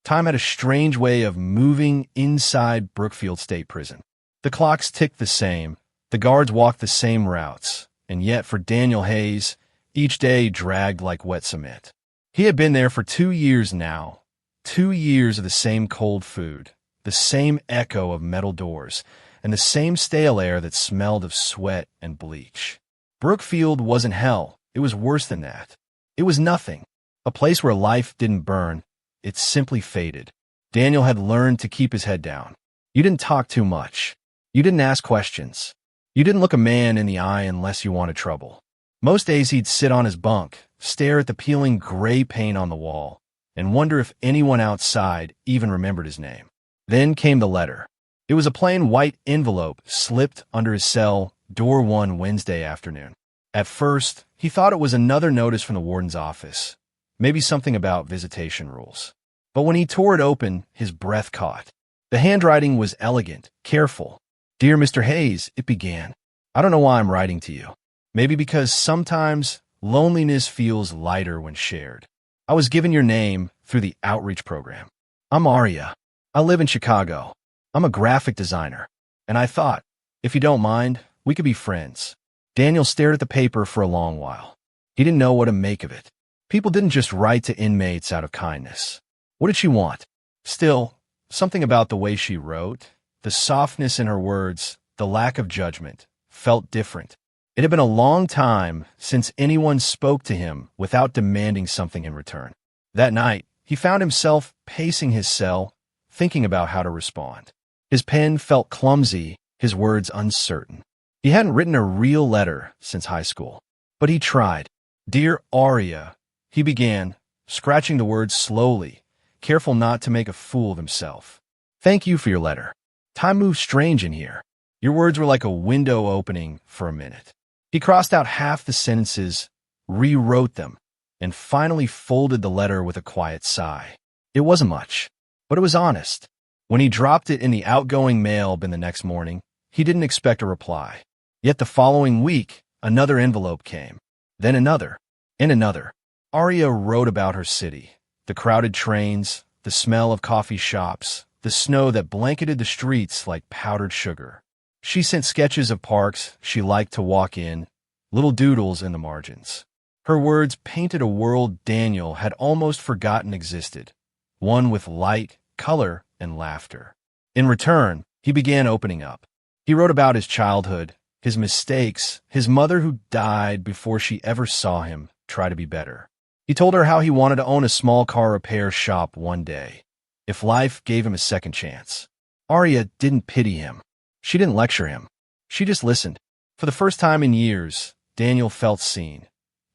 Time had a strange way of moving inside Brookfield State Prison. The clocks ticked the same, the guards walked the same routes, and yet for Daniel Hayes, each day dragged like wet cement. He had been there for 2 years now, 2 years of the same cold food, the same echo of metal doors, and the same stale air that smelled of sweat and bleach. Brookfield wasn't hell. It was worse than that. It was nothing. A place where life didn't burn. It simply faded. Daniel had learned to keep his head down. You didn't talk too much. You didn't ask questions. You didn't look a man in the eye unless you wanted trouble. Most days he'd sit on his bunk, stare at the peeling gray paint on the wall, and wonder if anyone outside even remembered his name. Then came the letter. It was a plain white envelope slipped under his cell, door one Wednesday afternoon. At first, he thought it was another notice from the warden's office, maybe something about visitation rules. But when he tore it open, his breath caught. The handwriting was elegant, careful. "Dear Mr. Hayes," it began. "I don't know why I'm writing to you. Maybe because sometimes loneliness feels lighter when shared. I was given your name through the outreach program. I'm Aria. I live in Chicago. I'm a graphic designer. And I thought, if you don't mind, we could be friends." Daniel stared at the paper for a long while. He didn't know what to make of it. People didn't just write to inmates out of kindness. What did she want? Still, something about the way she wrote, the softness in her words, the lack of judgment, felt different. It had been a long time since anyone spoke to him without demanding something in return. That night, he found himself pacing his cell, thinking about how to respond. His pen felt clumsy, his words uncertain. He hadn't written a real letter since high school, but he tried. "Dear Aria," he began, scratching the words slowly, careful not to make a fool of himself. "Thank you for your letter. Time moves strange in here." Your words were like a window opening for a minute. He crossed out half the sentences, rewrote them, and finally folded the letter with a quiet sigh. It wasn't much, but it was honest. When he dropped it in the outgoing mail bin the next morning, he didn't expect a reply. Yet the following week, another envelope came, then another, and another. Aria wrote about her city, the crowded trains, the smell of coffee shops, the snow that blanketed the streets like powdered sugar. She sent sketches of parks she liked to walk in, little doodles in the margins. Her words painted a world Daniel had almost forgotten existed, one with light, color, and laughter. In return, he began opening up. He wrote about his childhood, his mistakes, his mother who died before she ever saw him try to be better. He told her how he wanted to own a small car repair shop one day, if life gave him a second chance. Aria didn't pity him. She didn't lecture him. She just listened. For the first time in years, Daniel felt seen.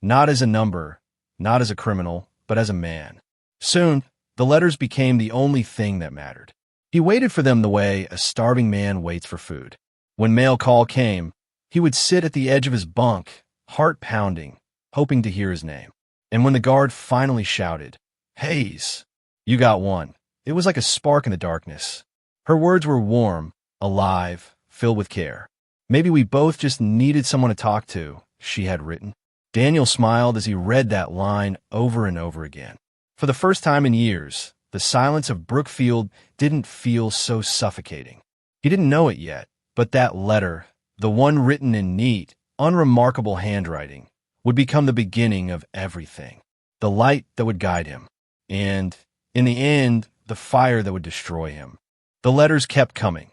Not as a number, not as a criminal, but as a man. Soon, the letters became the only thing that mattered. He waited for them the way a starving man waits for food. When mail call came, he would sit at the edge of his bunk, heart pounding, hoping to hear his name. And when the guard finally shouted, "Hayes, you got one," it was like a spark in the darkness. Her words were warm, alive, filled with care. "Maybe we both just needed someone to talk to," she had written. Daniel smiled as he read that line over and over again. For the first time in years, the silence of Brookfield didn't feel so suffocating. He didn't know it yet, but that letter, the one written in neat, unremarkable handwriting, would become the beginning of everything. The light that would guide him. And, in the end, the fire that would destroy him. The letters kept coming.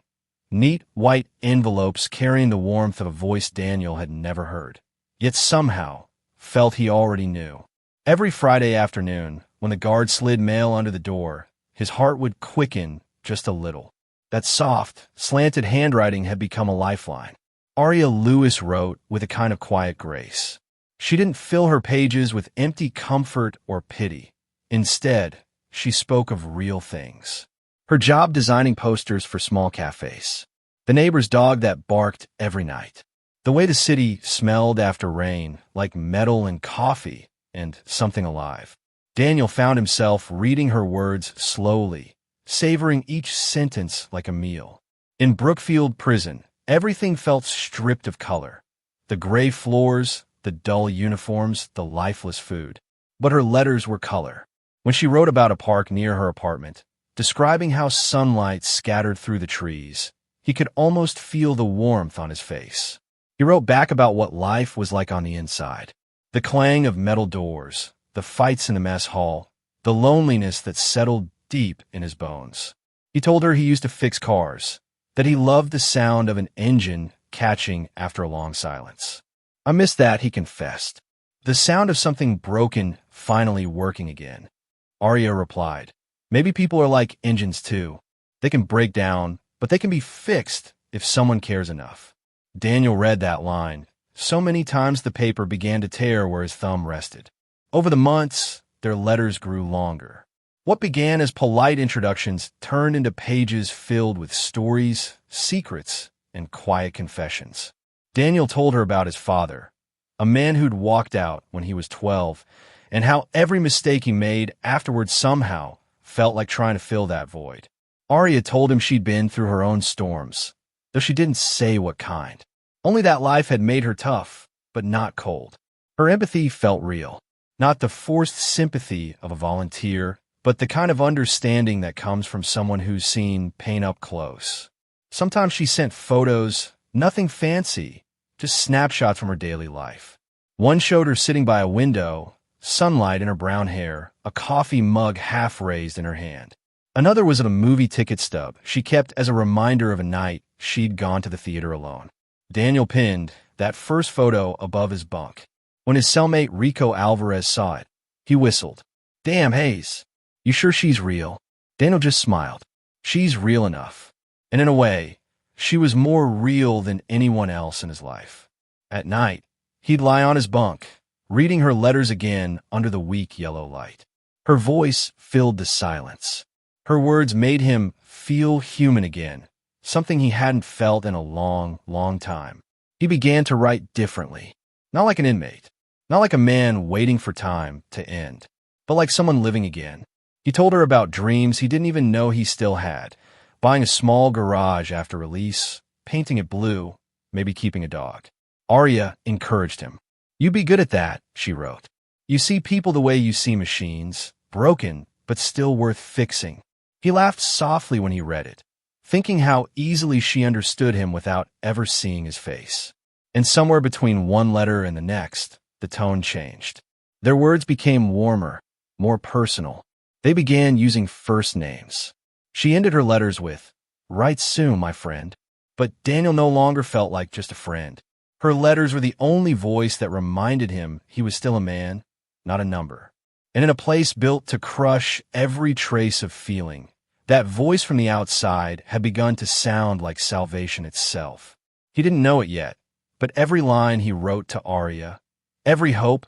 Neat white envelopes carrying the warmth of a voice Daniel had never heard, yet somehow felt he already knew. Every Friday afternoon, when the guard slid mail under the door, his heart would quicken just a little. That soft, slanted handwriting had become a lifeline. Aria Lewis wrote with a kind of quiet grace. She didn't fill her pages with empty comfort or pity. Instead, she spoke of real things. Her job designing posters for small cafes. The neighbor's dog that barked every night. The way the city smelled after rain, like metal and coffee and something alive. Daniel found himself reading her words slowly, savoring each sentence like a meal. In Brookfield Prison, everything felt stripped of color. The gray floors, the dull uniforms, the lifeless food. But her letters were color. When she wrote about a park near her apartment, describing how sunlight scattered through the trees, he could almost feel the warmth on his face. He wrote back about what life was like on the inside. The clang of metal doors, the fights in the mess hall, the loneliness that settled deep in his bones. He told her he used to fix cars, that he loved the sound of an engine catching after a long silence. "I miss that," he confessed. "The sound of something broken finally working again." Arya replied, "Maybe people are like engines too. They can break down, but they can be fixed if someone cares enough." Daniel read that line so many times the paper began to tear where his thumb rested. Over the months, their letters grew longer. What began as polite introductions turned into pages filled with stories, secrets, and quiet confessions. Daniel told her about his father, a man who'd walked out when he was 12, and how every mistake he made afterwards somehow felt like trying to fill that void. Arya told him she'd been through her own storms, though she didn't say what kind. Only that life had made her tough, but not cold. Her empathy felt real, not the forced sympathy of a volunteer, but the kind of understanding that comes from someone who's seen pain up close. Sometimes she sent photos, nothing fancy, just snapshots from her daily life. One showed her sitting by a window, sunlight in her brown hair, a coffee mug half raised in her hand. Another was of a movie ticket stub she kept as a reminder of a night she'd gone to the theater alone. Daniel pinned that first photo above his bunk. When his cellmate Rico Alvarez saw it, he whistled, "Damn, Hayes, you sure she's real?" Daniel just smiled. She's real enough. And in a way, she was more real than anyone else in his life. At night, he'd lie on his bunk, reading her letters again under the weak yellow light. Her voice filled the silence. Her words made him feel human again, something he hadn't felt in a long, long time. He began to write differently, not like an inmate, not like a man waiting for time to end, but like someone living again. He told her about dreams he didn't even know he still had, buying a small garage after release, painting it blue, maybe keeping a dog. Arya encouraged him. "You be good at that," she wrote. "You see people the way you see machines, broken, but still worth fixing." He laughed softly when he read it, thinking how easily she understood him without ever seeing his face. And somewhere between one letter and the next, the tone changed. Their words became warmer, more personal. They began using first names. She ended her letters with, "Write soon, my friend." But Daniel no longer felt like just a friend. Her letters were the only voice that reminded him he was still a man, not a number. And in a place built to crush every trace of feeling, that voice from the outside had begun to sound like salvation itself. He didn't know it yet, but every line he wrote to Arya, every hope,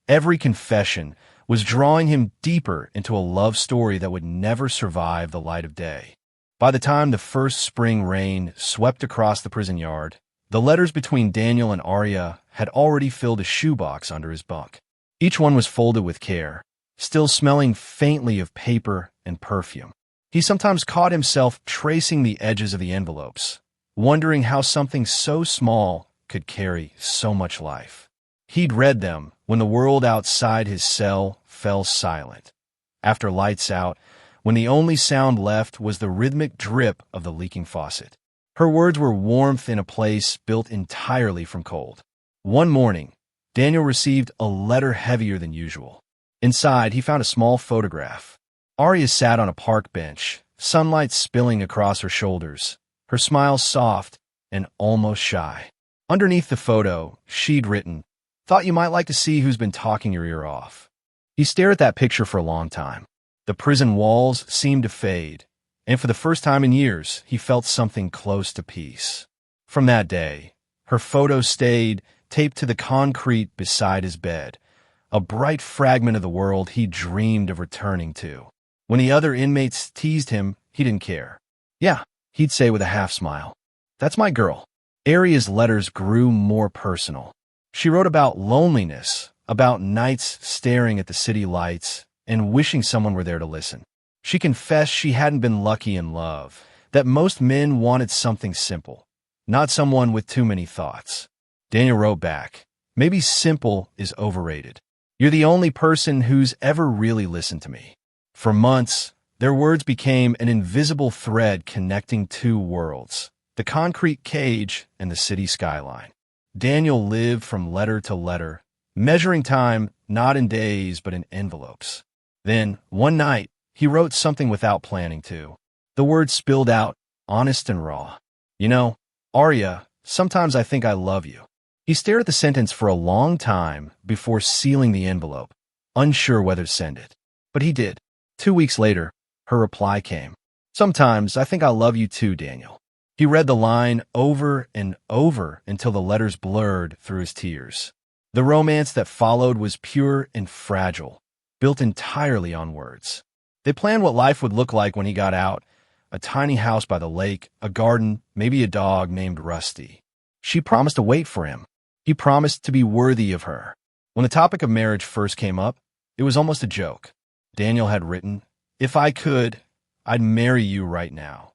every confession, was drawing him deeper into a love story that would never survive the light of day. By the time the first spring rain swept across the prison yard, the letters between Daniel and Arya had already filled a shoebox under his bunk. Each one was folded with care, still smelling faintly of paper and perfume. He sometimes caught himself tracing the edges of the envelopes, wondering how something so small could carry so much life. He'd read them when the world outside his cell fell silent. After lights out, when the only sound left was the rhythmic drip of the leaking faucet. Her words were warmth in a place built entirely from cold. One morning, Daniel received a letter heavier than usual. Inside, he found a small photograph. Arya sat on a park bench, sunlight spilling across her shoulders, her smile soft and almost shy. Underneath the photo, she'd written, "Thought you might like to see who's been talking your ear off." He stared at that picture for a long time. The prison walls seemed to fade, and for the first time in years, he felt something close to peace. From that day, her photo stayed taped to the concrete beside his bed, a bright fragment of the world he dreamed of returning to. When the other inmates teased him, he didn't care. "Yeah," he'd say with a half smile. "That's my girl." Arya's letters grew more personal. She wrote about loneliness, about nights staring at the city lights and wishing someone were there to listen. She confessed she hadn't been lucky in love, that most men wanted something simple, not someone with too many thoughts. Daniel wrote back, "Maybe simple is overrated. You're the only person who's ever really listened to me." For months, their words became an invisible thread connecting two worlds, the concrete cage and the city skyline. Daniel lived from letter to letter, measuring time not in days but in envelopes. Then, one night, he wrote something without planning to. The words spilled out, honest and raw. You know, Arya, sometimes I think I love you. He stared at the sentence for a long time before sealing the envelope, unsure whether to send it. But he did. 2 weeks later, her reply came. Sometimes I think I love you too, Daniel. He read the line over and over until the letters blurred through his tears. The romance that followed was pure and fragile, built entirely on words. They planned what life would look like when he got out, a tiny house by the lake, a garden, maybe a dog named Rusty. She promised to wait for him. He promised to be worthy of her. When the topic of marriage first came up, it was almost a joke. Daniel had written, "If I could, I'd marry you right now,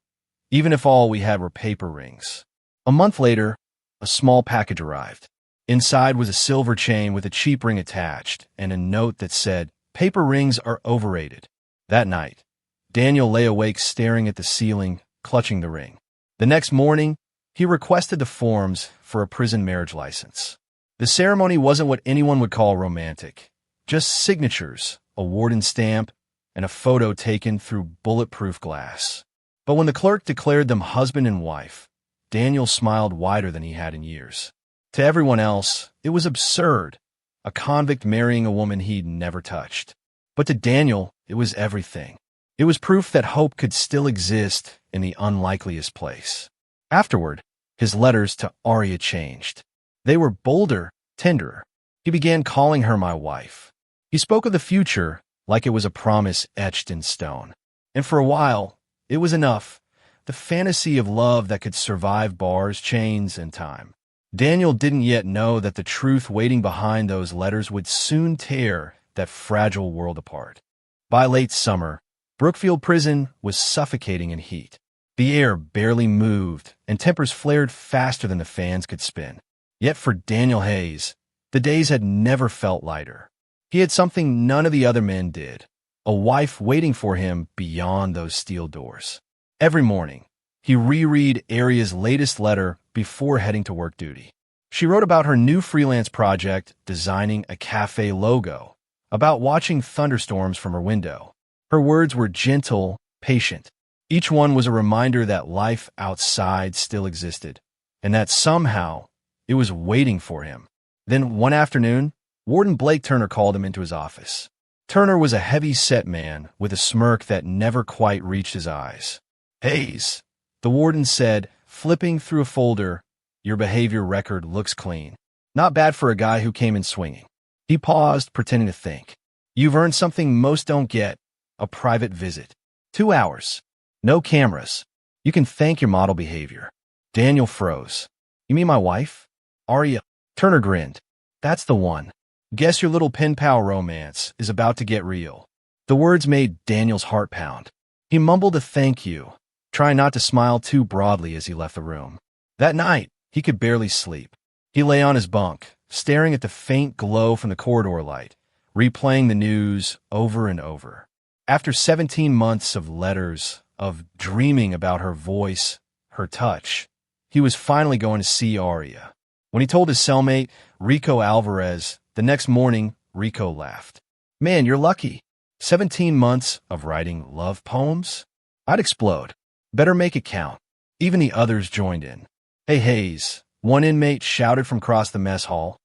even if all we had were paper rings." A month later, a small package arrived. Inside was a silver chain with a cheap ring attached and a note that said, "Paper rings are overrated." That night, Daniel lay awake staring at the ceiling, clutching the ring. The next morning, he requested the forms for a prison marriage license. The ceremony wasn't what anyone would call romantic, just signatures, a warden stamp, and a photo taken through bulletproof glass. But when the clerk declared them husband and wife, Daniel smiled wider than he had in years. To everyone else, it was absurd, a convict marrying a woman he'd never touched. But to Daniel, it was everything. It was proof that hope could still exist in the unlikeliest place. Afterward, his letters to Arya changed. They were bolder, tenderer. He began calling her my wife. He spoke of the future like it was a promise etched in stone. And for a while, it was enough, the fantasy of love that could survive bars, chains, and time. Daniel didn't yet know that the truth waiting behind those letters would soon tear that fragile world apart. By late summer, Brookfield Prison was suffocating in heat. The air barely moved, and tempers flared faster than the fans could spin. Yet for Daniel Hayes, the days had never felt lighter. He had something none of the other men did, a wife waiting for him beyond those steel doors. Every morning, he reread Arya's latest letter before heading to work duty. She wrote about her new freelance project, designing a cafe logo, about watching thunderstorms from her window. Her words were gentle, patient. Each one was a reminder that life outside still existed, and that somehow it was waiting for him. Then one afternoon, Warden Blake Turner called him into his office. Turner was a heavy-set man with a smirk that never quite reached his eyes. "Hayes," the warden said, flipping through a folder, "your behavior record looks clean. Not bad for a guy who came in swinging." He paused, pretending to think. "You've earned something most don't get, a private visit. 2 hours. No cameras. You can thank your model behavior." Daniel froze. "You mean my wife? Arya?" Turner grinned. "That's the one. Guess your little pen pal romance is about to get real." The words made Daniel's heart pound. He mumbled a thank you, trying not to smile too broadly as he left the room. That night, he could barely sleep. He lay on his bunk, staring at the faint glow from the corridor light, replaying the news over and over. After 17 months of letters, of dreaming about her voice, her touch, he was finally going to see Arya. When he told his cellmate, Rico Alvarez, the next morning, Rico laughed. "Man, you're lucky. 17 months of writing love poems? I'd explode. Better make it count." Even the others joined in. "Hey, Hayes," one inmate shouted from across the mess hall.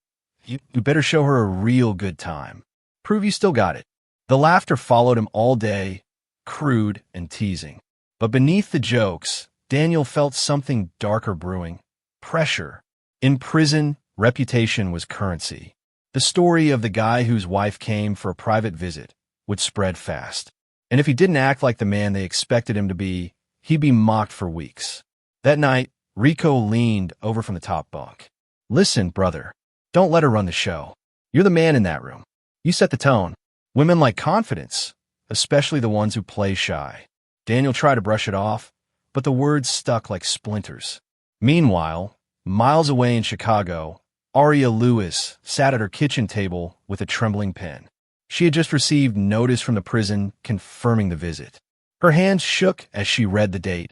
You better show her a real good time. Prove you still got it." The laughter followed him all day, crude and teasing. But beneath the jokes, Daniel felt something darker brewing. Pressure. In prison, reputation was currency. The story of the guy whose wife came for a private visit would spread fast. And if he didn't act like the man they expected him to be, he'd be mocked for weeks. That night, Rico leaned over from the top bunk. "Listen, brother, don't let her run the show. You're the man in that room. You set the tone. Women like confidence, especially the ones who play shy." Daniel tried to brush it off, but the words stuck like splinters. Meanwhile, miles away in Chicago, Arya Lewis sat at her kitchen table with a trembling pen. She had just received notice from the prison confirming the visit. Her hands shook as she read the date,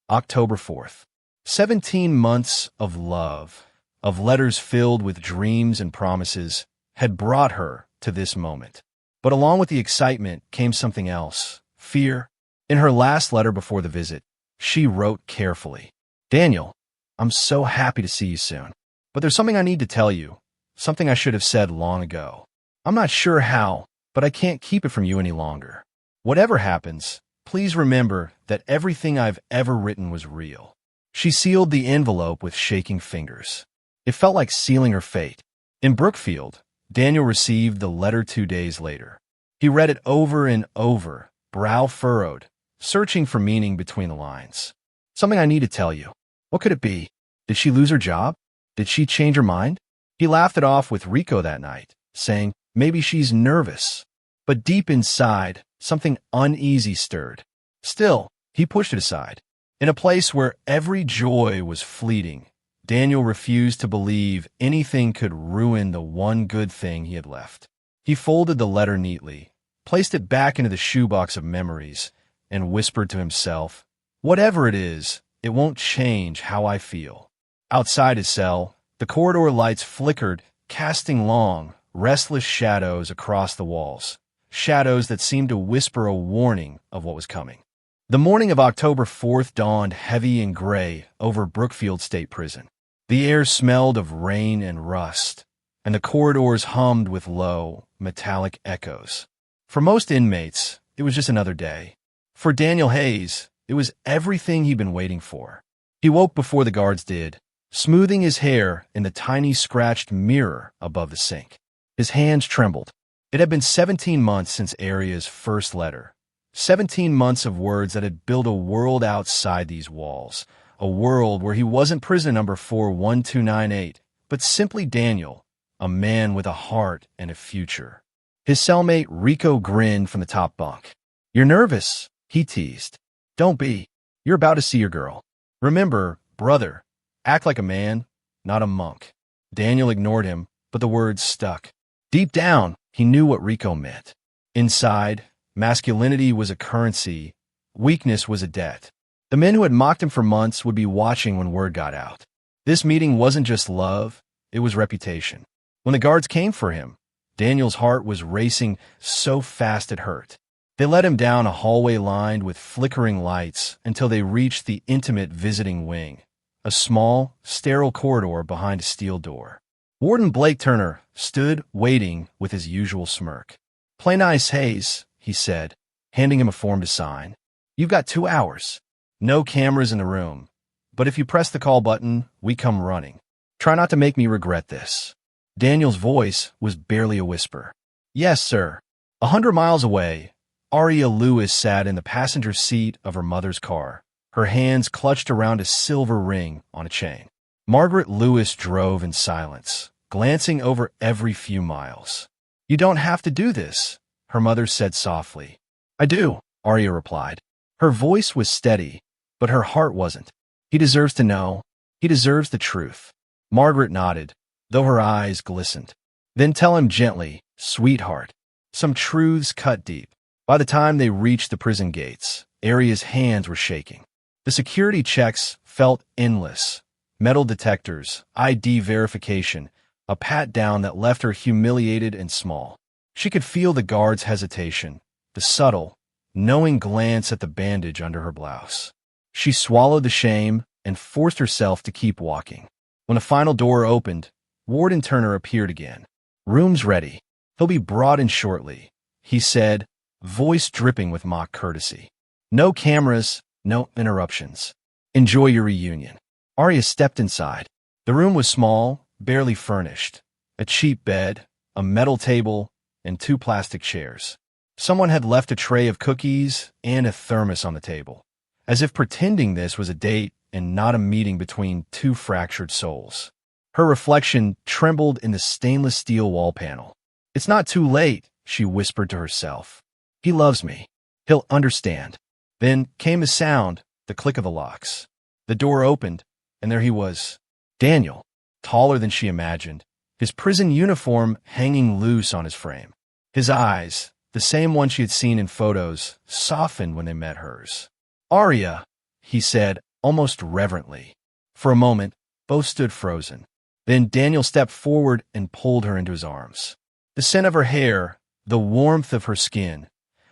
October 4th. 17 months of love, of letters filled with dreams and promises, had brought her to this moment. But along with the excitement came something else, fear. In her last letter before the visit, she wrote carefully, "Daniel, I'm so happy to see you soon. But there's something I need to tell you, something I should have said long ago. I'm not sure how, but I can't keep it from you any longer. Whatever happens, please remember that everything I've ever written was real." She sealed the envelope with shaking fingers. It felt like sealing her fate. In Brookfield, Daniel received the letter 2 days later. He read it over and over, brow furrowed, searching for meaning between the lines. "Something I need to tell you. What could it be? Did she lose her job? Did she change her mind?" He laughed it off with Rico that night, saying, "Maybe she's nervous." But deep inside, something uneasy stirred. Still, he pushed it aside. In a place where every joy was fleeting, Daniel refused to believe anything could ruin the one good thing he had left. He folded the letter neatly, placed it back into the shoebox of memories, and whispered to himself, "Whatever it is, it won't change how I feel." Outside his cell, the corridor lights flickered, casting long, restless shadows across the walls, shadows that seemed to whisper a warning of what was coming. The morning of October 4th dawned heavy and gray over Brookfield State Prison. The air smelled of rain and rust, and the corridors hummed with low, metallic echoes. For most inmates, it was just another day. For Daniel Hayes, it was everything he'd been waiting for. He woke before the guards did, smoothing his hair in the tiny scratched mirror above the sink. His hands trembled. It had been 17 months since Aria's first letter. 17 months of words that had built a world outside these walls, a world where he wasn't prison number 41298, but simply Daniel, a man with a heart and a future. His cellmate Rico grinned from the top bunk. "You're nervous," he teased. "Don't be. You're about to see your girl. Remember, brother, act like a man, not a monk." Daniel ignored him, but the words stuck. Deep down, he knew what Rico meant. Inside, masculinity was a currency, weakness was a debt. The men who had mocked him for months would be watching when word got out. This meeting wasn't just love, it was reputation. When the guards came for him, Daniel's heart was racing so fast it hurt. They led him down a hallway lined with flickering lights until they reached the intimate visiting wing, a small, sterile corridor behind a steel door. Warden Blake Turner stood waiting with his usual smirk. "Play nice, Hayes," he said, handing him a form to sign. "You've got 2 hours. No cameras in the room, but if you press the call button, we come running. Try not to make me regret this." Daniel's voice was barely a whisper. "Yes, sir." 100 miles away, Aria Lewis sat in the passenger seat of her mother's car, her hands clutched around a silver ring on a chain. Margaret Lewis drove in silence, glancing over every few miles. "You don't have to do this," her mother said softly. "I do," Aria replied. Her voice was steady, but her heart wasn't. "He deserves to know. He deserves the truth." Margaret nodded, though her eyes glistened. "Then tell him gently, sweetheart." Some truths cut deep. By the time they reached the prison gates, Aria's hands were shaking. The security checks felt endless. Metal detectors, ID verification, a pat-down that left her humiliated and small. She could feel the guard's hesitation, the subtle, knowing glance at the bandage under her blouse. She swallowed the shame and forced herself to keep walking. When the final door opened, Warden Turner appeared again. "Room's ready. He'll be brought in shortly," he said, voice dripping with mock courtesy. "No cameras, no interruptions. Enjoy your reunion." Aria stepped inside. The room was small, barely furnished. A cheap bed, a metal table, and 2 plastic chairs. Someone had left a tray of cookies and a thermos on the table, as if pretending this was a date and not a meeting between 2 fractured souls. Her reflection trembled in the stainless steel wall panel. "It's not too late," she whispered to herself. "He loves me. He'll understand." Then came a sound, the click of the locks. The door opened, and there he was, Daniel, taller than she imagined, his prison uniform hanging loose on his frame. His eyes, the same one she had seen in photos, softened when they met hers. "Arya," he said, almost reverently. For a moment, both stood frozen. Then Daniel stepped forward and pulled her into his arms. The scent of her hair, the warmth of her skin.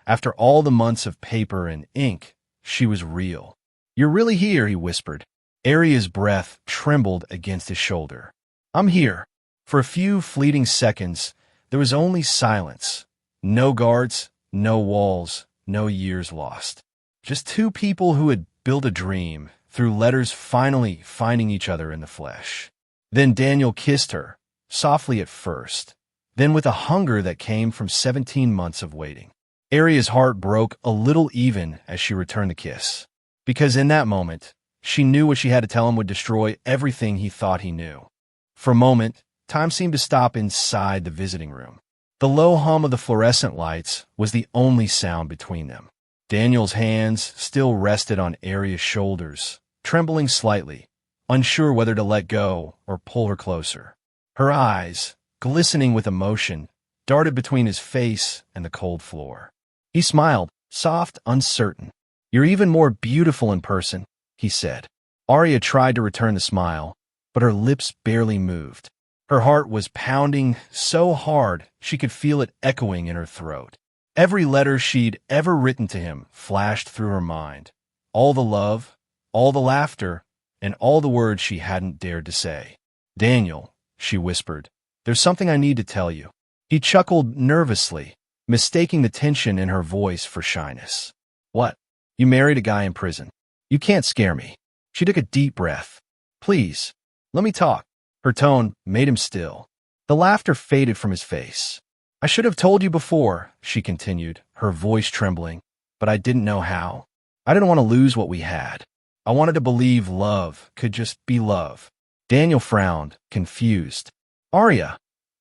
After all the months of paper and ink, she was real. "You're really here," he whispered. Arya's breath trembled against his shoulder. "I'm here." For a few fleeting seconds, there was only silence. No guards, no walls, no years lost. Just two people who had built a dream, through letters finally finding each other in the flesh. Then Daniel kissed her, softly at first, then with a hunger that came from 17 months of waiting. Arya's heart broke a little even as she returned the kiss. Because in that moment, she knew what she had to tell him would destroy everything he thought he knew. For a moment, time seemed to stop inside the visiting room. The low hum of the fluorescent lights was the only sound between them. Daniel's hands still rested on Arya's shoulders, trembling slightly, unsure whether to let go or pull her closer. Her eyes, glistening with emotion, darted between his face and the cold floor. He smiled, soft, uncertain. "You're even more beautiful in person," he said. Arya tried to return the smile, but her lips barely moved. Her heart was pounding so hard she could feel it echoing in her throat. Every letter she'd ever written to him flashed through her mind. All the love, all the laughter, and all the words she hadn't dared to say. "Daniel," she whispered, "there's something I need to tell you." He chuckled nervously, mistaking the tension in her voice for shyness. "What? You married a guy in prison. You can't scare me." She took a deep breath. "Please, let me talk." Her tone made him still. The laughter faded from his face. "I should have told you before," she continued, her voice trembling, "but I didn't know how. I didn't want to lose what we had. I wanted to believe love could just be love." Daniel frowned, confused. "Arya,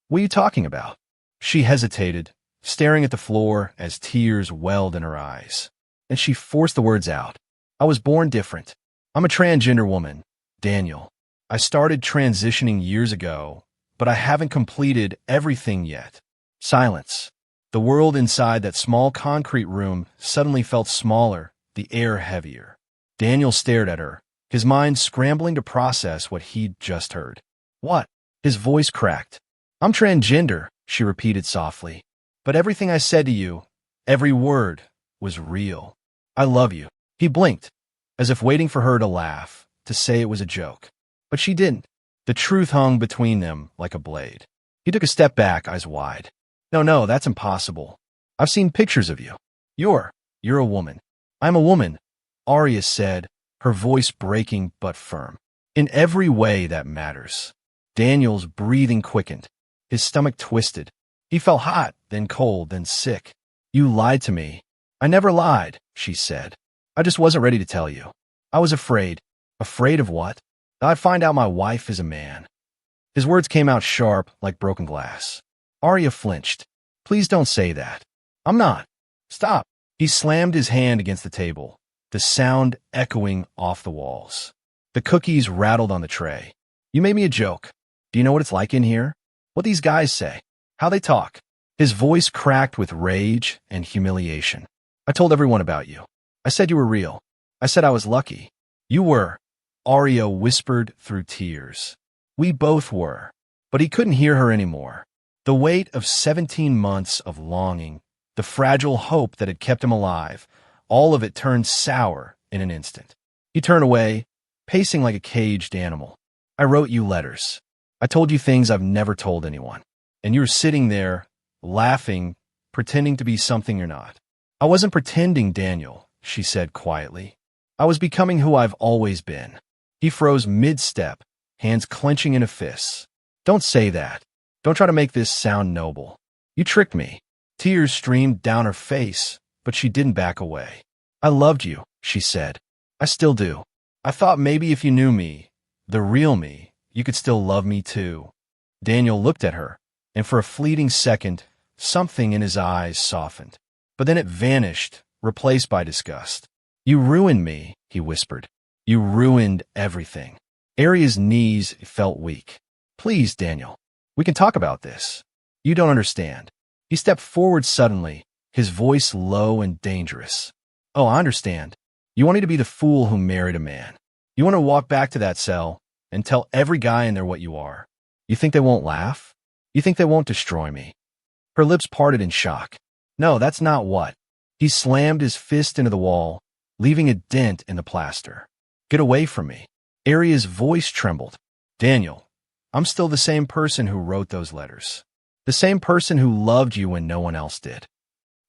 what are you talking about?" She hesitated, staring at the floor as tears welled in her eyes. And she forced the words out. "I was born different. I'm a transgender woman, Daniel. I started transitioning years ago, but I haven't completed everything yet." Silence. The world inside that small concrete room suddenly felt smaller, the air heavier. Daniel stared at her, his mind scrambling to process what he'd just heard. "What?" His voice cracked. "I'm transgender," she repeated softly. "But everything I said to you, every word, was real. I love you." He blinked, as if waiting for her to laugh, to say it was a joke. But she didn't. The truth hung between them like a blade. He took a step back, eyes wide. No, that's impossible. I've seen pictures of you. You're a woman." "I'm a woman," Arya said, her voice breaking but firm. "In every way that matters." Daniel's breathing quickened. His stomach twisted. He felt hot, then cold, then sick. "You lied to me." "I never lied," she said. "I just wasn't ready to tell you. I was afraid." "Afraid of what?" "I'd find out my wife is a man." His words came out sharp, like broken glass. Arya flinched. "Please don't say that." "I'm not." "Stop." He slammed his hand against the table, the sound echoing off the walls. The cookies rattled on the tray. "You made me a joke. Do you know what it's like in here? What these guys say? How they talk?" His voice cracked with rage and humiliation. "I told everyone about you. I said you were real. I said I was lucky." "You were," Arya whispered through tears. "We both were." But he couldn't hear her anymore. The weight of 17 months of longing, the fragile hope that had kept him alive, all of it turned sour in an instant. He turned away, pacing like a caged animal. "I wrote you letters. I told you things I've never told anyone. And you were sitting there, laughing, pretending to be something you're not." "I wasn't pretending, Daniel," she said quietly. "I was becoming who I've always been." He froze mid-step, hands clenching into fists. "Don't say that. Don't try to make this sound noble. You tricked me." Tears streamed down her face, but she didn't back away. "I loved you," she said. "I still do. I thought maybe if you knew me, the real me, you could still love me too." Daniel looked at her, and for a fleeting second, something in his eyes softened. But then it vanished, replaced by disgust. "You ruined me," he whispered. "You ruined everything." Arya's knees felt weak. "Please, Daniel, we can talk about this. You don't understand. He stepped forward suddenly, his voice low and dangerous. "Oh, I understand. You want me to be the fool who married a man. You want to walk back to that cell and tell every guy in there what you are. You think they won't laugh? You think they won't destroy me?" Her lips parted in shock. "No, that's not what." He slammed his fist into the wall, leaving a dent in the plaster. "Get away from me." Aria's voice trembled. "Daniel, I'm still the same person who wrote those letters. The same person who loved you when no one else did."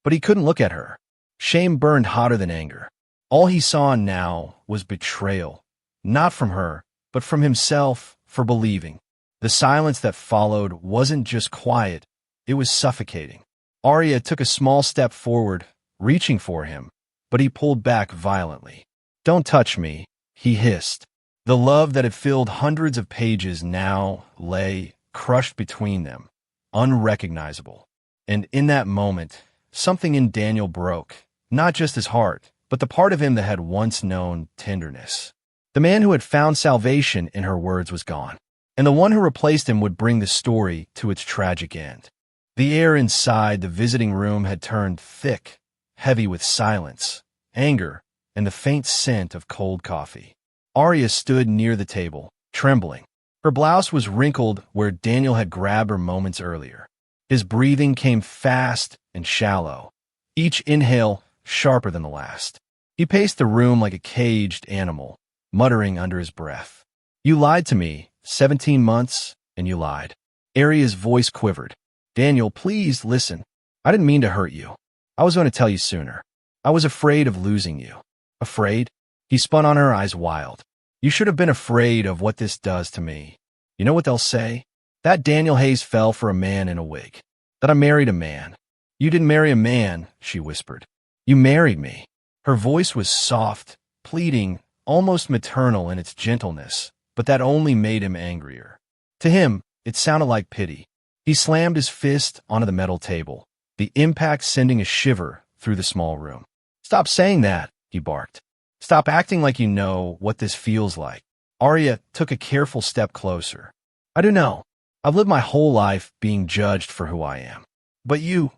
But he couldn't look at her. Shame burned hotter than anger. All he saw now was betrayal, not from her, but from himself for believing. The silence that followed wasn't just quiet, it was suffocating. Aria took a small step forward, reaching for him, but he pulled back violently. "Don't touch me," he hissed. The love that had filled hundreds of pages now lay crushed between them, unrecognizable. And in that moment, something in Daniel broke, not just his heart, but the part of him that had once known tenderness. The man who had found salvation in her words was gone, and the one who replaced him would bring the story to its tragic end. The air inside the visiting room had turned thick, heavy with silence, anger, and the faint scent of cold coffee. Aria stood near the table, trembling. Her blouse was wrinkled where Daniel had grabbed her moments earlier. His breathing came fast and shallow, each inhale sharper than the last. He paced the room like a caged animal, muttering under his breath. "You lied to me, 17 months, and you lied." Aria's voice quivered. "Daniel, please listen. I didn't mean to hurt you. I was going to tell you sooner. I was afraid of losing you." "Afraid?" He spun on her, eyes wild. "You should have been afraid of what this does to me. You know what they'll say? That Daniel Hayes fell for a man in a wig. That I married a man." "You didn't marry a man," she whispered. "You married me." Her voice was soft, pleading, almost maternal in its gentleness, but that only made him angrier. To him, it sounded like pity. He slammed his fist onto the metal table, the impact sending a shiver through the small room. "Stop saying that," he barked. "Stop acting like you know what this feels like." Aria took a careful step closer. "I do know. I've lived my whole life being judged for who I am. But you,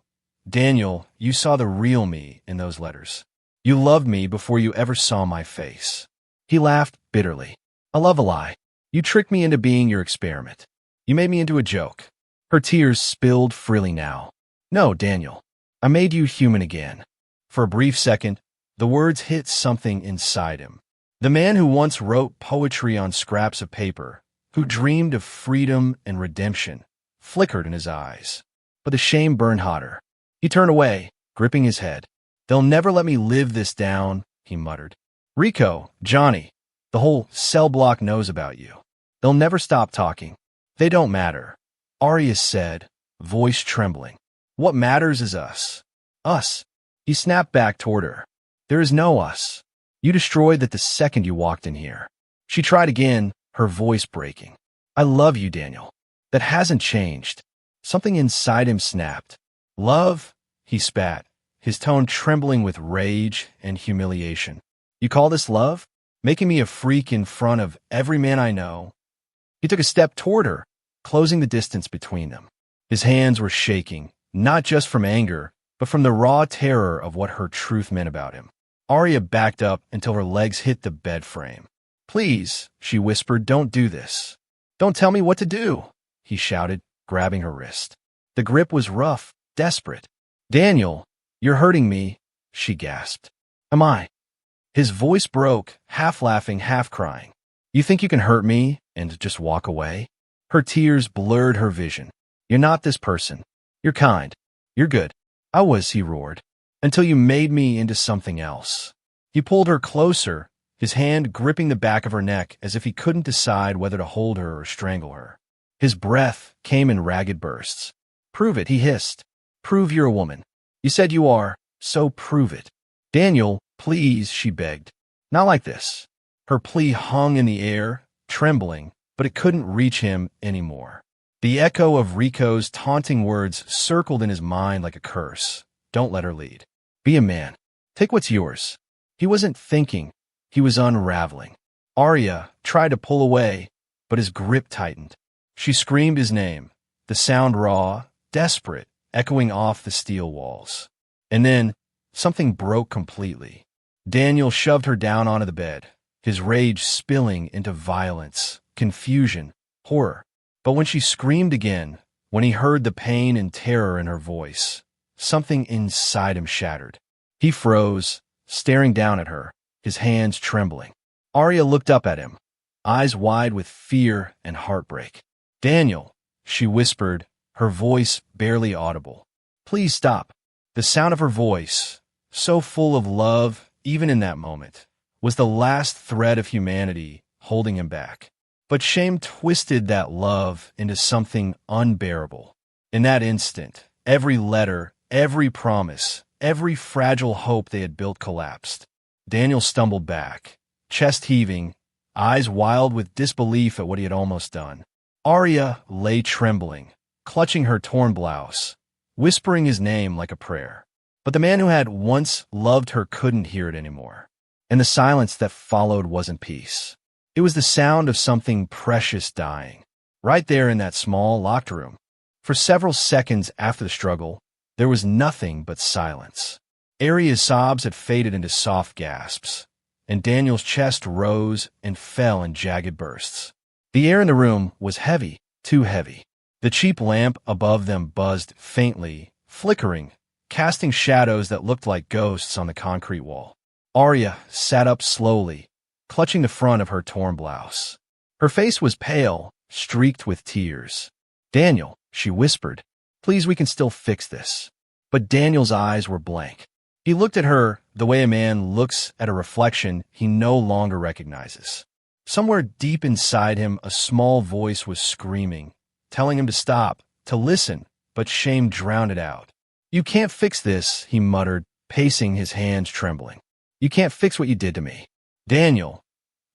Daniel, you saw the real me in those letters. You loved me before you ever saw my face." He laughed bitterly. "I love a lie. You tricked me into being your experiment. You made me into a joke." Her tears spilled freely now. "No, Daniel. I made you human again." For a brief second, the words hit something inside him. The man who once wrote poetry on scraps of paper, who dreamed of freedom and redemption, flickered in his eyes. But the shame burned hotter. He turned away, gripping his head. "They'll never let me live this down," he muttered. "Rico, Johnny, the whole cell block knows about you. They'll never stop talking. They don't matter." Aria said, voice trembling. "What matters is us. Us." He snapped back toward her. "There is no us. You destroyed that the second you walked in here." She tried again, her voice breaking. "I love you, Daniel. That hasn't changed." Something inside him snapped. "Love?" He spat, his tone trembling with rage and humiliation. "You call this love? Making me a freak in front of every man I know?" He took a step toward her, closing the distance between them. His hands were shaking, not just from anger, but from the raw terror of what her truth meant about him. Aria backed up until her legs hit the bed frame. "Please," she whispered, "don't do this. Don't tell me what to do," he shouted, grabbing her wrist. The grip was rough, desperate. "Daniel, you're hurting me," she gasped. "Am I?" His voice broke, half laughing, half crying. "You think you can hurt me and just walk away?" Her tears blurred her vision. "You're not this person. You're kind. You're good." "I was," he roared, "until you made me into something else." He pulled her closer, his hand gripping the back of her neck as if he couldn't decide whether to hold her or strangle her. His breath came in ragged bursts. "Prove it," he hissed. "Prove you're a woman. You said you are, so prove it." "Daniel, please," she begged. "Not like this." Her plea hung in the air, trembling, but it couldn't reach him anymore. The echo of Rico's taunting words circled in his mind like a curse. Don't let her lead. Be a man. Take what's yours. He wasn't thinking. He was unraveling. Aria tried to pull away, but his grip tightened. She screamed his name, the sound raw, desperate, echoing off the steel walls. And then, something broke completely. Daniel shoved her down onto the bed, his rage spilling into violence, confusion, horror. But when she screamed again, when he heard the pain and terror in her voice, something inside him shattered. He froze, staring down at her, his hands trembling. Arya looked up at him, eyes wide with fear and heartbreak. "Daniel," she whispered, her voice barely audible. "Please stop." The sound of her voice, so full of love even in that moment, was the last thread of humanity holding him back. But shame twisted that love into something unbearable. In that instant, every letter, every promise, every fragile hope they had built collapsed. Daniel stumbled back, chest heaving, eyes wild with disbelief at what he had almost done. Arya lay trembling, clutching her torn blouse, whispering his name like a prayer. But the man who had once loved her couldn't hear it anymore. And the silence that followed wasn't peace. It was the sound of something precious dying, right there in that small, locked room. For several seconds after the struggle, there was nothing but silence. Arya's sobs had faded into soft gasps, and Daniel's chest rose and fell in jagged bursts. The air in the room was heavy, too heavy. The cheap lamp above them buzzed faintly, flickering, casting shadows that looked like ghosts on the concrete wall. Arya sat up slowly, clutching the front of her torn blouse. Her face was pale, streaked with tears. "Daniel," she whispered, "please, we can still fix this." But Daniel's eyes were blank. He looked at her the way a man looks at a reflection he no longer recognizes. Somewhere deep inside him, a small voice was screaming, telling him to stop, to listen, but shame drowned it out. "You can't fix this," he muttered, pacing, his hands trembling. "You can't fix what you did to me." "Daniel,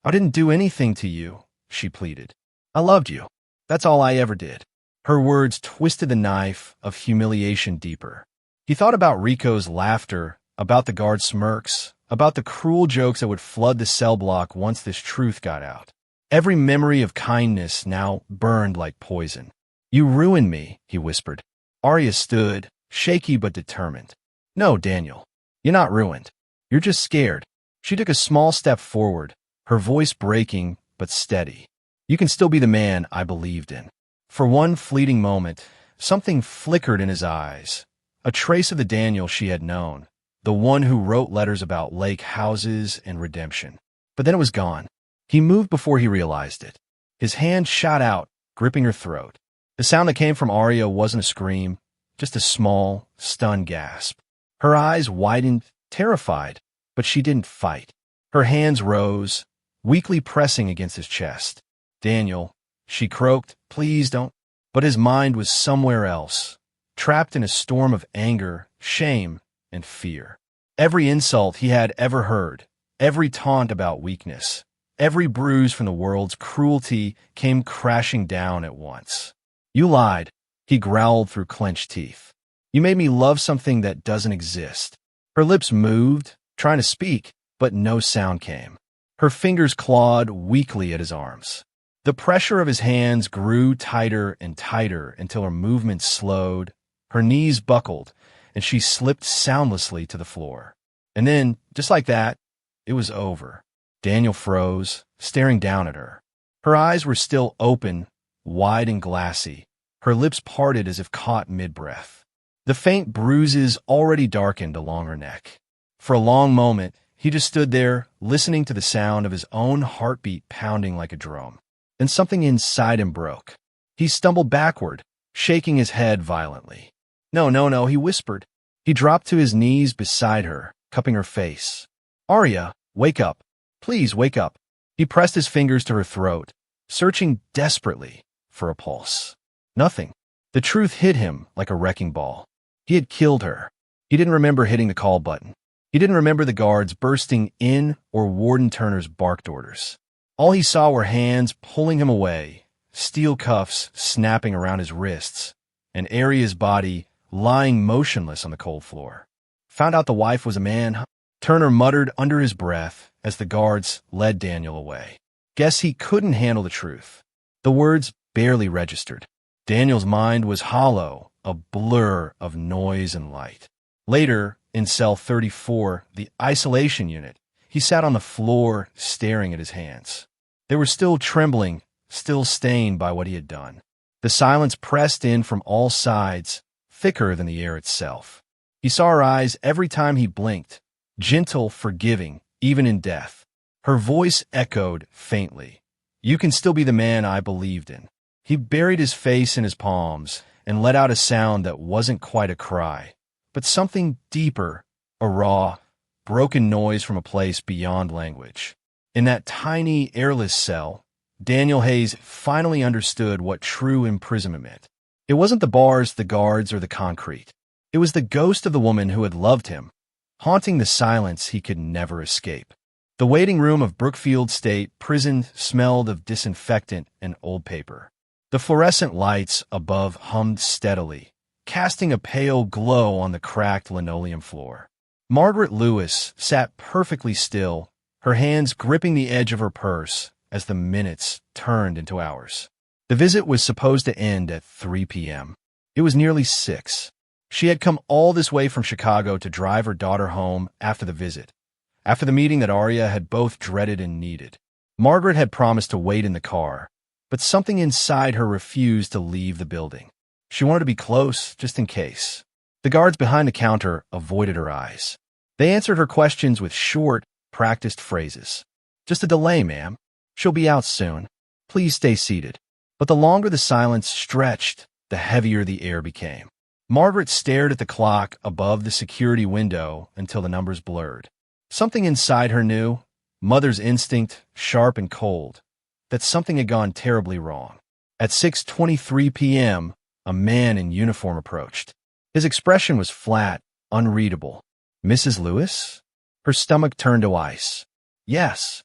I didn't do anything to you," she pleaded. "I loved you. That's all I ever did." Her words twisted the knife of humiliation deeper. He thought about Rico's laughter, about the guard's smirks, about the cruel jokes that would flood the cell block once this truth got out. Every memory of kindness now burned like poison. "You ruined me," he whispered. Arya stood, shaky but determined. "No, Daniel, you're not ruined. You're just scared." She took a small step forward, her voice breaking but steady. "You can still be the man I believed in." For one fleeting moment, something flickered in his eyes, a trace of the Daniel she had known, the one who wrote letters about lake houses and redemption. But then it was gone. He moved before he realized it. His hand shot out, gripping her throat. The sound that came from Arya wasn't a scream, just a small, stunned gasp. Her eyes widened, terrified, but she didn't fight. Her hands rose, weakly pressing against his chest. "Daniel," she croaked, "please don't." But his mind was somewhere else, trapped in a storm of anger, shame, and fear. Every insult he had ever heard, every taunt about weakness, every bruise from the world's cruelty came crashing down at once. "You lied," he growled through clenched teeth. "You made me love something that doesn't exist." Her lips moved, trying to speak, but no sound came. Her fingers clawed weakly at his arms. The pressure of his hands grew tighter and tighter until her movements slowed, her knees buckled, and she slipped soundlessly to the floor. And then, just like that, it was over. Daniel froze, staring down at her. Her eyes were still open, wide and glassy, her lips parted as if caught mid-breath. The faint bruises already darkened along her neck. For a long moment, he just stood there, listening to the sound of his own heartbeat pounding like a drum. Then something inside him broke. He stumbled backward, shaking his head violently. "No, no, no," he whispered. He dropped to his knees beside her, cupping her face. "Arya, wake up. Please wake up." He pressed his fingers to her throat, searching desperately for a pulse. Nothing. The truth hit him like a wrecking ball. He had killed her. He didn't remember hitting the call button. He didn't remember the guards bursting in or Warden Turner's barked orders. All he saw were hands pulling him away, steel cuffs snapping around his wrists, and Arya's body lying motionless on the cold floor. "Found out the wife was a man," Turner muttered under his breath as the guards led Daniel away. Guess he couldn't handle the truth. The words barely registered. Daniel's mind was hollow, a blur of noise and light. Later, in cell 34, the isolation unit, he sat on the floor staring at his hands. They were still trembling, still stained by what he had done. The silence pressed in from all sides, thicker than the air itself. He saw her eyes every time he blinked, gentle, forgiving, even in death. Her voice echoed faintly. "You can still be the man I believed in." He buried his face in his palms and let out a sound that wasn't quite a cry, but something deeper, a raw, broken noise from a place beyond language. In that tiny, airless cell, Daniel Hayes finally understood what true imprisonment meant. It wasn't the bars, the guards, or the concrete. It was the ghost of the woman who had loved him, haunting the silence he could never escape. The waiting room of Brookfield State Prison smelled of disinfectant and old paper. The fluorescent lights above hummed steadily, casting a pale glow on the cracked linoleum floor. Margaret Lewis sat perfectly still, her hands gripping the edge of her purse as the minutes turned into hours. The visit was supposed to end at 3 p.m. It was nearly 6. She had come all this way from Chicago to drive her daughter home after the visit, after the meeting that Arya had both dreaded and needed. Margaret had promised to wait in the car, but something inside her refused to leave the building. She wanted to be close, just in case. The guards behind the counter avoided her eyes. They answered her questions with short, practiced phrases. "Just a delay, ma'am. She'll be out soon. Please stay seated." But the longer the silence stretched, the heavier the air became. Margaret stared at the clock above the security window until the numbers blurred. Something inside her knew, mother's instinct, sharp and cold, that something had gone terribly wrong. At 6:23 p.m., a man in uniform approached. His expression was flat, unreadable. "Mrs. Lewis?" Her stomach turned to ice. "Yes.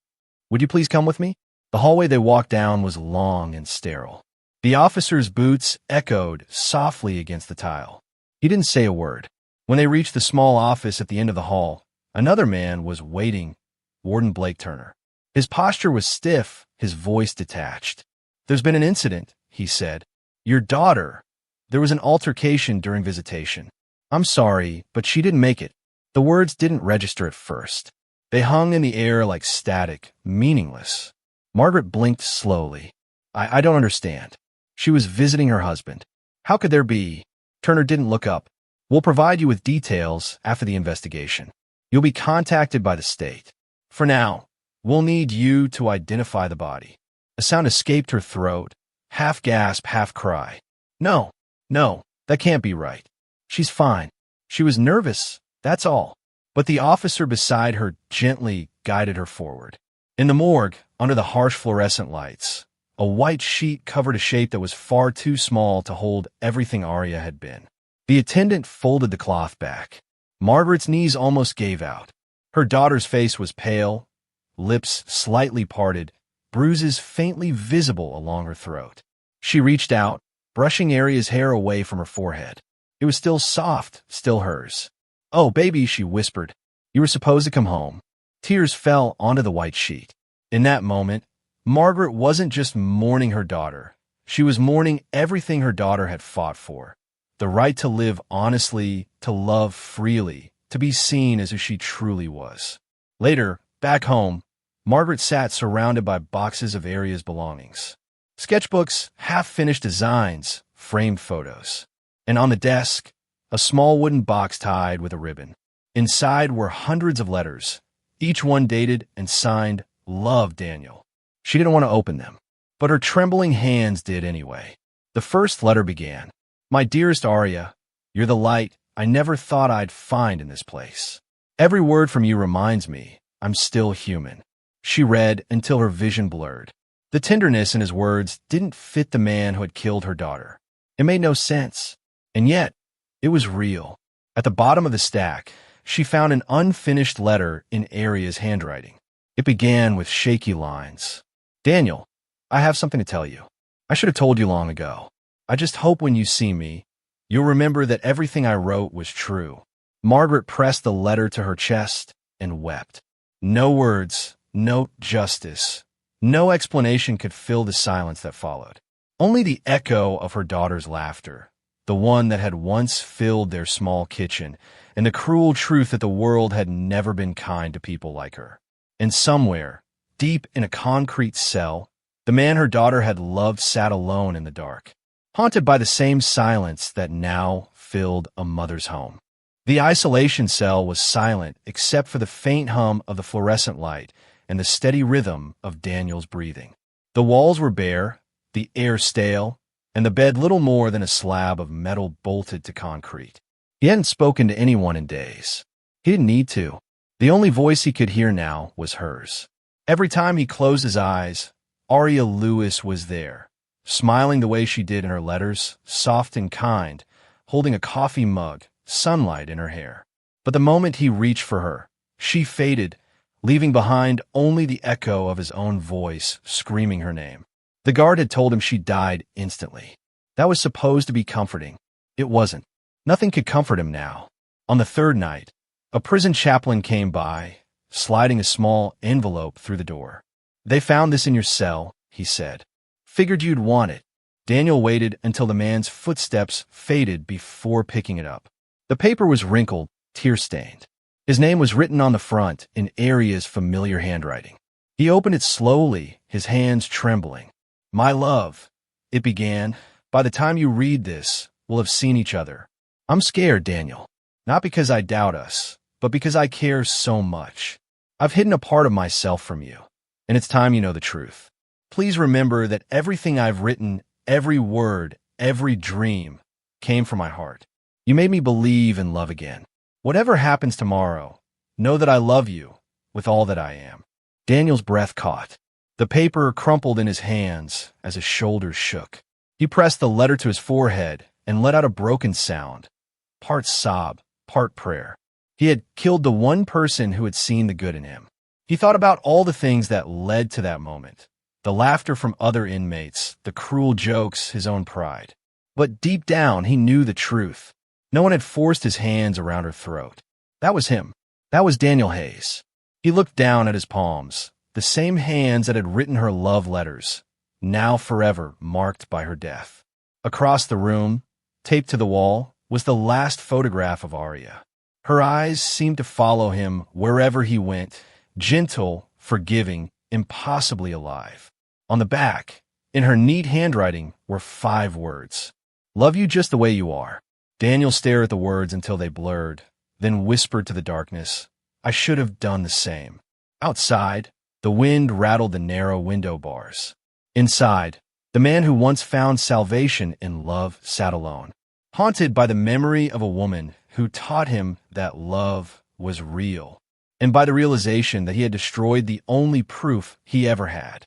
Would you please come with me?" The hallway they walked down was long and sterile. The officer's boots echoed softly against the tile. He didn't say a word. When they reached the small office at the end of the hall, another man was waiting, Warden Blake Turner. His posture was stiff, his voice detached. "There's been an incident," he said. "Your daughter. There was an altercation during visitation. I'm sorry, but she didn't make it." The words didn't register at first. They hung in the air like static, meaningless. Margaret blinked slowly. I don't understand." She was visiting her husband. "How could there be?" Turner didn't look up. "We'll provide you with details after the investigation. You'll be contacted by the state. For now, we'll need you to identify the body." A sound escaped her throat, half gasp, half cry. No, that can't be right. She's fine. She was nervous, that's all." But the officer beside her gently guided her forward. In the morgue, under the harsh fluorescent lights, a white sheet covered a shape that was far too small to hold everything Arya had been. The attendant folded the cloth back. Margaret's knees almost gave out. Her daughter's face was pale, lips slightly parted, bruises faintly visible along her throat. She reached out, brushing Arya's hair away from her forehead. It was still soft, still hers. "Oh, baby," she whispered. "You were supposed to come home." Tears fell onto the white sheet. In that moment, Margaret wasn't just mourning her daughter. She was mourning everything her daughter had fought for. The right to live honestly, to love freely, to be seen as who she truly was. Later, back home, Margaret sat surrounded by boxes of Arya's belongings. Sketchbooks, half-finished designs, framed photos. And on the desk, a small wooden box tied with a ribbon. Inside were hundreds of letters, each one dated and signed, "Love, Daniel." She didn't want to open them, but her trembling hands did anyway. The first letter began, "My dearest Arya, you're the light I never thought I'd find in this place. Every word from you reminds me I'm still human." She read until her vision blurred. The tenderness in his words didn't fit the man who had killed her daughter. It made no sense, and yet it was real. At the bottom of the stack, she found an unfinished letter in Arya's handwriting. It began with shaky lines. "Daniel, I have something to tell you. I should have told you long ago. I just hope when you see me, you'll remember that everything I wrote was true." Margaret pressed the letter to her chest and wept. No words, no justice, no explanation could fill the silence that followed. Only the echo of her daughter's laughter, the one that had once filled their small kitchen, and the cruel truth that the world had never been kind to people like her. And somewhere, deep in a concrete cell, the man her daughter had loved sat alone in the dark, haunted by the same silence that now filled a mother's home. The isolation cell was silent except for the faint hum of the fluorescent light and the steady rhythm of Daniel's breathing. The walls were bare, the air stale, and the bed little more than a slab of metal bolted to concrete. He hadn't spoken to anyone in days. He didn't need to. The only voice he could hear now was hers. Every time he closed his eyes, Aria Lewis was there, smiling the way she did in her letters, soft and kind, holding a coffee mug, sunlight in her hair. But the moment he reached for her, she faded, leaving behind only the echo of his own voice screaming her name. The guard had told him she died instantly. That was supposed to be comforting. It wasn't. Nothing could comfort him now. On the third night, a prison chaplain came by, sliding a small envelope through the door. "They found this in your cell," he said. "Figured you'd want it." Daniel waited until the man's footsteps faded before picking it up. The paper was wrinkled, tear-stained. His name was written on the front in Aria's familiar handwriting. He opened it slowly, his hands trembling. "My love," it began, "by the time you read this, we'll have seen each other. I'm scared, Daniel. Not because I doubt us, but because I care so much. I've hidden a part of myself from you, and it's time you know the truth. Please remember that everything I've written, every word, every dream, came from my heart. You made me believe and love again. Whatever happens tomorrow, know that I love you with all that I am." Daniel's breath caught. The paper crumpled in his hands as his shoulders shook. He pressed the letter to his forehead and let out a broken sound, part sob, part prayer. He had killed the one person who had seen the good in him. He thought about all the things that led to that moment, the laughter from other inmates, the cruel jokes, his own pride. But deep down, he knew the truth. No one had forced his hands around her throat. That was him. That was Daniel Hayes. He looked down at his palms, the same hands that had written her love letters, now forever marked by her death. Across the room, taped to the wall, was the last photograph of Aria. Her eyes seemed to follow him wherever he went, gentle, forgiving, impossibly alive. On the back, in her neat handwriting, were 5 words. "Love you just the way you are." Daniel stared at the words until they blurred, then whispered to the darkness, "I should have done the same." Outside, the wind rattled the narrow window bars. Inside, the man who once found salvation in love sat alone, haunted by the memory of a woman who taught him that love was real, and by the realization that he had destroyed the only proof he ever had.